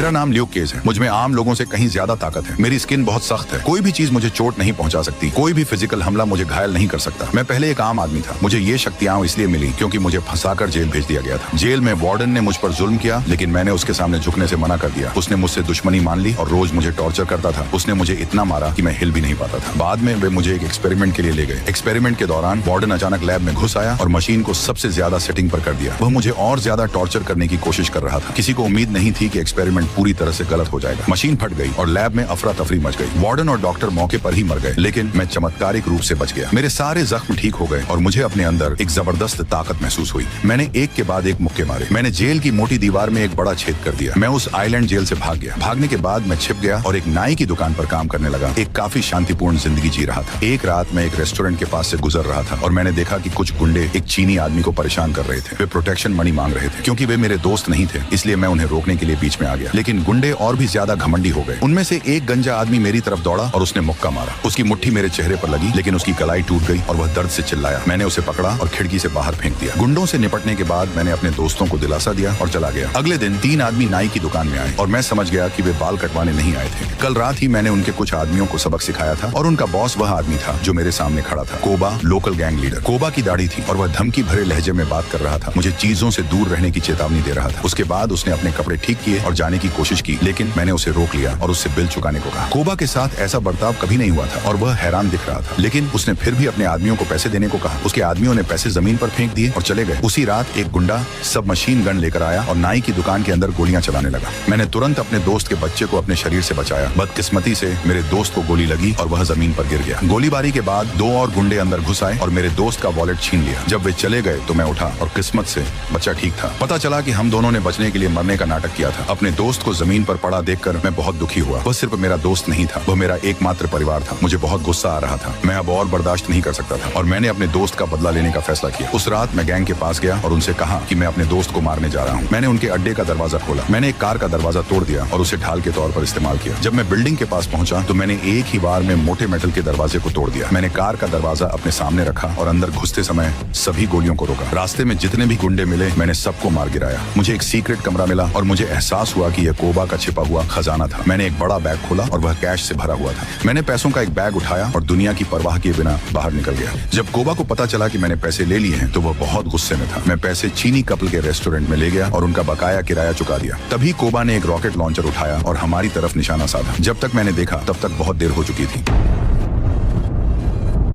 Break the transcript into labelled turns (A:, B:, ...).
A: मेरा नाम Luke cage है। मुझ में आम लोगों से कहीं ज्यादा ताकत है। मेरी स्किन बहुत सख्त है। कोई भी चीज मुझे चोट नहीं पहुंचा सकती। कोई भी फिजिकल हमला मुझे घायल नहीं कर सकता। मैं पहले एक आम आदमी था। मुझे ये शक्तियां इसलिए मिली क्योंकि मुझे फंसाकर जेल भेज दिया गया था। जेल में वार्डन ने मुझ पर जुल्म किया, लेकिन मैंने उसके सामने झुकने से मना कर दिया। उसने मुझसे दुश्मनी मान ली और रोज मुझे टॉर्चर करता था। उसने मुझे इतना मारा कि मैं हिल भी नहीं पाता था। बाद में वे मुझे एक एक्सपेरिमेंट के लिए ले गए। एक्सपेरिमेंट के दौरान वार्डन अचानक लैब में घुस आया और मशीन को सबसे ज्यादा सेटिंग पर कर दिया। वह मुझे और ज्यादा टॉर्चर करने की कोशिश कर रहा था। किसी को उम्मीद नहीं थी कि एक्सपेरिमेंट पूरी तरह से गलत हो जाएगा। मशीन फट गई और लैब में अफरा तफरी मच गई। वार्डन और डॉक्टर मौके पर ही मर गए, लेकिन मैं चमत्कारिक रूप से बच गया। मेरे सारे जख्म ठीक हो गए और मुझे अपने अंदर एक जबरदस्त ताकत महसूस हुई। मैंने एक के बाद एक मुक्के मारे। मैंने जेल की मोटी दीवार में एक बड़ा छेद कर दिया। मैं उस आइलैंड जेल से भाग गया। भागने के बाद मैं छिप गया और एक नाई की दुकान पर काम करने लगा। एक काफी शांतिपूर्ण जिंदगी जी रहा था। एक रात मैं एक रेस्टोरेंट के पास से गुजर रहा था और मैंने देखा कि कुछ गुंडे एक चीनी आदमी को परेशान कर रहे थे। वे प्रोटेक्शन मनी मांग रहे थे। क्योंकि वे मेरे दोस्त नहीं थे, इसलिए मैं उन्हें रोकने के लिए बीच में आ गया। लेकिन गुंडे और भी ज्यादा घमंडी हो गए। उनमें से एक गंजा आदमी मेरी तरफ दौड़ा और उसने मुक्का मारा। उसकी मुट्ठी मेरे चेहरे पर लगी, लेकिन उसकी कलाई टूट गई और वह दर्द से चिल्लाया। मैंने उसे पकड़ा और खिड़की से बाहर फेंक दिया। गुंडों से निपटने के बाद मैंने अपने दोस्तों को दिलासा दिया और चला गया। अगले दिन 3 आदमी नाई की दुकान में आए और मैं समझ गया कि वे बाल कटवाने नहीं आए थे। कल रात ही मैंने उनके कुछ आदमियों को सबक सिखाया था और उनका बॉस वह आदमी था जो मेरे सामने खड़ा था। कोबा, लोकल गैंग लीडर। कोबा की दाढ़ी थी और वह धमकी भरे लहजे में बात कर रहा था। मुझे चीजों से दूर रहने की चेतावनी दे रहा था। उसके बाद उसने अपने कपड़े ठीक किए और जाने की कोशिश की, लेकिन मैंने उसे रोक लिया और उससे बिल चुकाने को कहा। कोबा के साथ ऐसा बर्ताव कभी नहीं हुआ था और वह हैरान दिख रहा था, लेकिन उसने फिर भी अपने आदमियों को पैसे देने को कहा। उसके आदमियों ने पैसे जमीन पर फेंक दिए और चले गए। उसी रात एक गुंडा सब मशीन गन लेकर आया और नाई की दुकान के अंदर गोलियां चलाने लगा। मैंने तुरंत अपने दोस्त के बच्चे को अपने शरीर से बचाया। बदकिस्मती से मेरे दोस्त को गोली लगी और वह जमीन पर गिर गया। गोलीबारी के बाद 2 और गुंडे अंदर घुस आए और मेरे दोस्त का वॉलेट छीन लिया। जब वे चले गए तो मैं उठा और किस्मत से बच्चा ठीक था। पता चला कि हम दोनों ने बचने के लिए मरने का नाटक किया था। अपने दोस्त को जमीन पर पड़ा देखकर मैं बहुत दुखी हुआ। वह सिर्फ मेरा दोस्त नहीं था, वह मेरा एकमात्र परिवार था। मुझे बहुत गुस्सा आ रहा था। मैं अब और बर्दाश्त नहीं कर सकता था और मैंने अपने दोस्त का बदला लेने का फैसला किया। उस रात मैं गैंग के पास गया और उनसे कहा कि मैं अपने दोस्त को मारने जा रहा हूँ। मैंने उनके अड्डे का दरवाजा खोला। मैंने एक कार का दरवाजा तोड़ दिया और उसे ढाल के तौर पर इस्तेमाल किया। जब मैं बिल्डिंग के पास पहुंचा तो मैंने एक ही बार में मोटे मेटल के दरवाजे को तोड़ दिया। मैंने कार का दरवाजा अपने सामने रखा और अंदर घुसते समय सभी गोलियों को रोका। रास्ते में जितने भी गुंडे मिले मैंने सबको मार गिराया। मुझे एक सीक्रेट कमरा मिला और मुझे एहसास हुआ कि यह कोबा का छिपा हुआ खजाना था। मैंने एक बड़ा बैग खोला और वह कैश से भरा हुआ था। मैंने पैसों का एक बैग उठाया और दुनिया की परवाह किए बिना बाहर निकल गया। जब कोबा को पता चला कि मैंने पैसे ले लिए हैं तो वह बहुत गुस्से में था। मैं पैसे चीनी कपल के रेस्टोरेंट में ले गया और उनका बकाया किराया चुका दिया। तभी कोबा ने एक रॉकेट लॉन्चर उठाया और हमारी तरफ निशाना साधा। जब तक मैंने देखा तब तक बहुत देर हो चुकी थी।